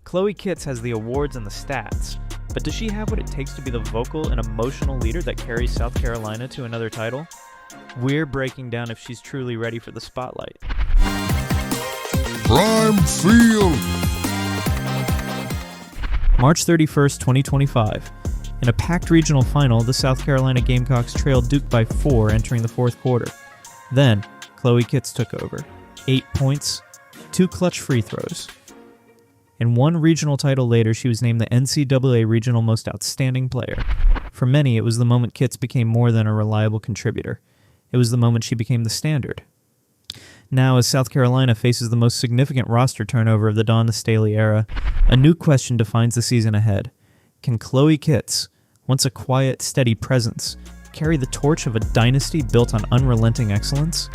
Chloe Kitts has the awards and the stats, but does she have what it takes to be the vocal and emotional leader that carries South Carolina to another title? We're breaking down if she's truly ready for the spotlight. Prime Field! March 31st, 2025. In a packed regional final, the South Carolina Gamecocks trailed Duke by 4 entering the fourth quarter. Then, Chloe Kitts took over. 8 points, 2 clutch free throws. And one regional title later, she was named the NCAA Regional Most Outstanding Player. For many, it was the moment Kitts became more than a reliable contributor. It was the moment she became the standard. Now, as South Carolina faces the most significant roster turnover of the Dawn Staley era, a new question defines the season ahead. Can Chloe Kitts, once a quiet, steady presence, carry the torch of a dynasty built on unrelenting excellence?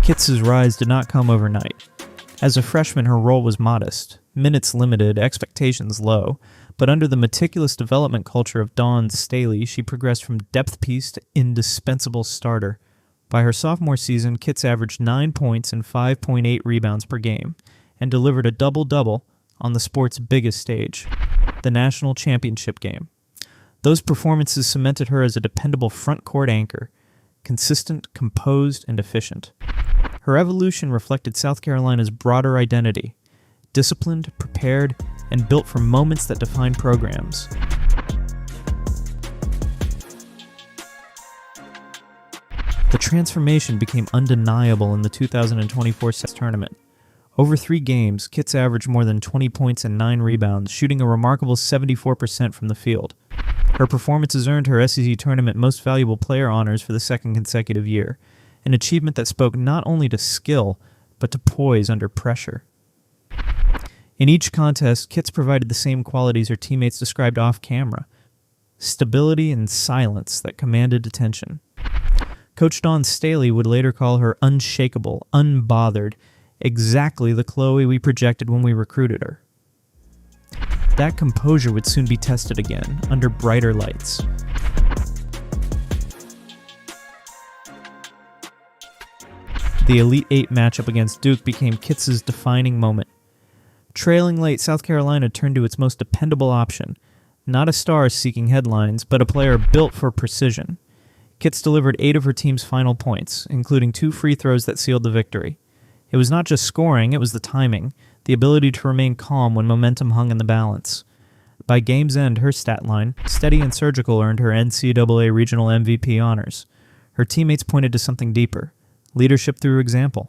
Kitts' rise did not come overnight. As a freshman, her role was modest, minutes limited, expectations low, but under the meticulous development culture of Dawn Staley, she progressed from depth piece to indispensable starter. By her sophomore season, Kitts averaged 9 points and 5.8 rebounds per game, and delivered a double-double on the sport's biggest stage, the national championship game. Those performances cemented her as a dependable front-court anchor, consistent, composed, and efficient. Her evolution reflected South Carolina's broader identity, disciplined, prepared, and built for moments that define programs. The transformation became undeniable in the 2024 tournament. Over 3 games, Kitts averaged more than 20 points and 9 rebounds, shooting a remarkable 74% from the field. Her performances earned her SEC Tournament Most Valuable Player honors for the second consecutive year, an achievement that spoke not only to skill, but to poise under pressure. In each contest, Kitts provided the same qualities her teammates described off-camera: stability and silence that commanded attention. Coach Dawn Staley would later call her unshakable, unbothered, exactly the Chloe we projected when we recruited her. That composure would soon be tested again, under brighter lights. The Elite Eight matchup against Duke became Kitts' defining moment. Trailing late, South Carolina turned to its most dependable option, not a star seeking headlines, but a player built for precision. Kitts delivered 8 of her team's final points, including 2 free throws that sealed the victory. It was not just scoring, it was the timing, the ability to remain calm when momentum hung in the balance. By game's end, her stat line, steady and surgical, earned her NCAA Regional MVP honors. Her teammates pointed to something deeper: leadership through example.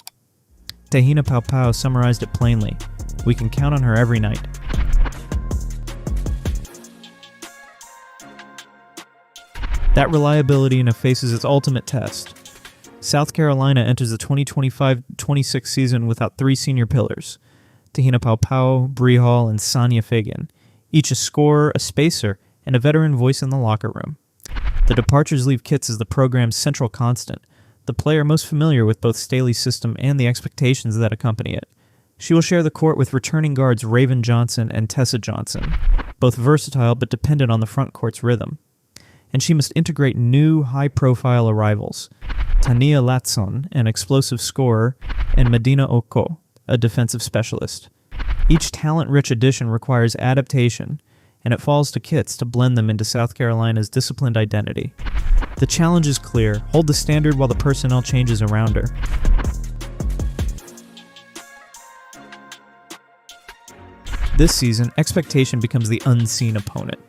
Tahina Paupau summarized it plainly: we can count on her every night. That reliability now faces its ultimate test. South Carolina enters the 2025-26 season without 3 senior pillars: Tahina Paupau, Bree Hall, and Sonia Fagan, each a scorer, a spacer, and a veteran voice in the locker room. The departures leave Kitts as the program's central constant, the player most familiar with both Staley's system and the expectations that accompany it. She will share the court with returning guards Raven Johnson and Tessa Johnson, both versatile but dependent on the front court's rhythm. And she must integrate new, high-profile arrivals: Tania Latson, an explosive scorer, and Medina Oko, a defensive specialist. Each talent-rich addition requires adaptation, and it falls to Kitts to blend them into South Carolina's disciplined identity. The challenge is clear: hold the standard while the personnel changes around her. This season, expectation becomes the unseen opponent.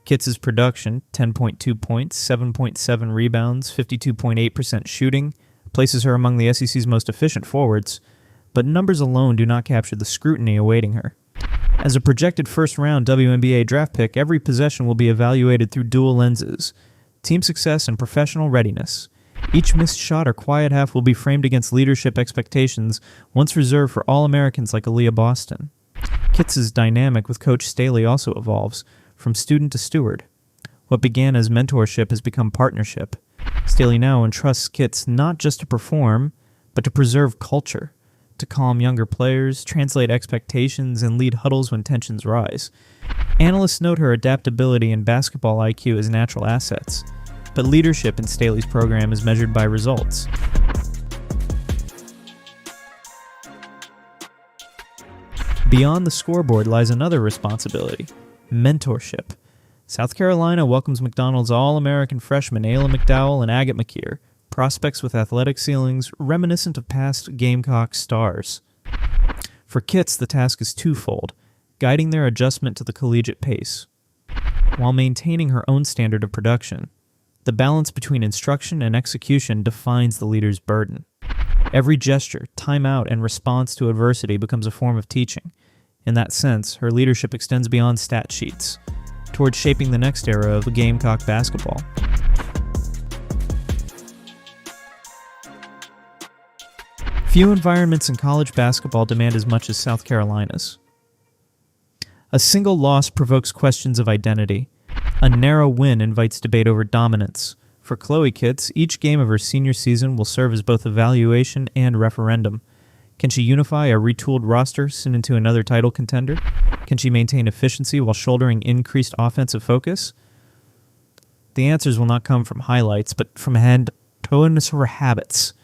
Kitts' production, 10.2 points, 7.7 rebounds, 52.8% shooting, places her among the SEC's most efficient forwards, but numbers alone do not capture the scrutiny awaiting her. As a projected first-round WNBA draft pick, every possession will be evaluated through dual lenses: team success and professional readiness. Each missed shot or quiet half will be framed against leadership expectations once reserved for All-Americans like Aaliyah Boston. Kitts' dynamic with Coach Staley also evolves, from student to steward. What began as mentorship has become partnership. Staley now entrusts Kitts not just to perform, but to preserve culture, to calm younger players, translate expectations, and lead huddles when tensions rise. Analysts note her adaptability and basketball IQ as natural assets, but leadership in Staley's program is measured by results. Beyond the scoreboard lies another responsibility: mentorship. South Carolina welcomes McDonald's All-American freshmen Ayla McDowell and Agate McKeer, prospects with athletic ceilings reminiscent of past Gamecocks stars. For Kits, the task is twofold: guiding their adjustment to the collegiate pace, while maintaining her own standard of production. The balance between instruction and execution defines the leader's burden. Every gesture, timeout, and response to adversity becomes a form of teaching. In that sense, her leadership extends beyond stat sheets, towards shaping the next era of Gamecock basketball. Few environments in college basketball demand as much as South Carolina's. A single loss provokes questions of identity. A narrow win invites debate over dominance. For Chloe Kits, each game of her senior season will serve as both evaluation and referendum. Can she unify a retooled roster soon into another title contender? Can she maintain efficiency while shouldering increased offensive focus? The answers will not come from highlights, but from her habits,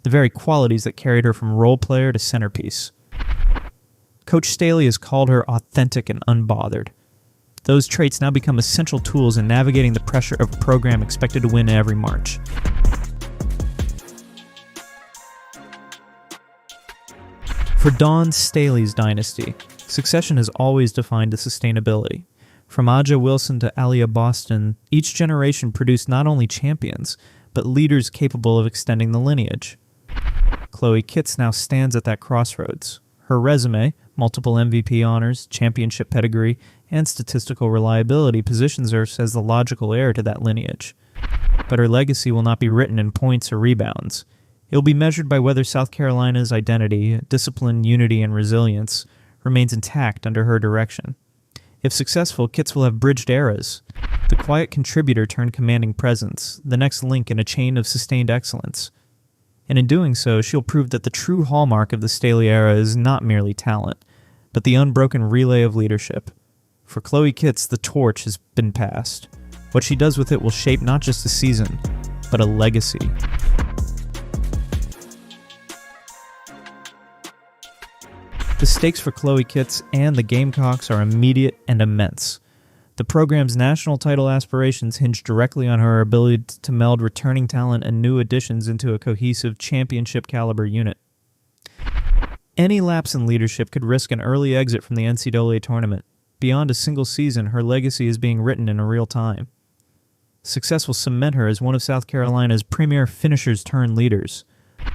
the very qualities that carried her from role player to centerpiece. Coach Staley has called her authentic and unbothered. Those traits now become essential tools in navigating the pressure of a program expected to win every March. For Dawn Staley's dynasty, succession has always defined the sustainability. From Aja Wilson to Alia Boston, each generation produced not only champions, but leaders capable of extending the lineage. Chloe Kits now stands at that crossroads. Her resume, multiple MVP honors, championship pedigree, and statistical reliability positions her as the logical heir to that lineage. But her legacy will not be written in points or rebounds. It will be measured by whether South Carolina's identity, discipline, unity, and resilience remains intact under her direction. If successful, Kits will have bridged eras, the quiet contributor turned commanding presence, the next link in a chain of sustained excellence. And in doing so, she'll prove that the true hallmark of the Staley era is not merely talent, but the unbroken relay of leadership. For Chloe Kits, the torch has been passed. What she does with it will shape not just a season, but a legacy. The stakes for Chloe Kits and the Gamecocks are immediate and immense. The program's national title aspirations hinge directly on her ability to meld returning talent and new additions into a cohesive championship-caliber unit. Any lapse in leadership could risk an early exit from the NCAA tournament. Beyond a single season, her legacy is being written in real time. Success will cement her as one of South Carolina's premier finishers-turned-leaders,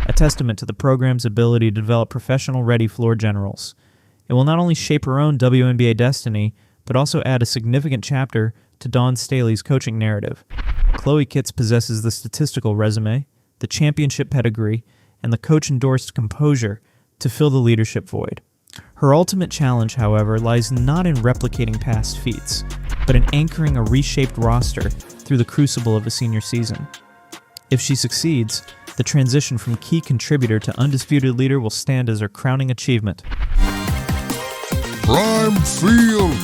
a testament to the program's ability to develop professional-ready floor generals. It will not only shape her own WNBA destiny, but also add a significant chapter to Dawn Staley's coaching narrative. Chloe Kits possesses the statistical resume, the championship pedigree, and the coach-endorsed composure to fill the leadership void. Her ultimate challenge, however, lies not in replicating past feats, but in anchoring a reshaped roster through the crucible of a senior season. If she succeeds, the transition from key contributor to undisputed leader will stand as her crowning achievement. Prime Field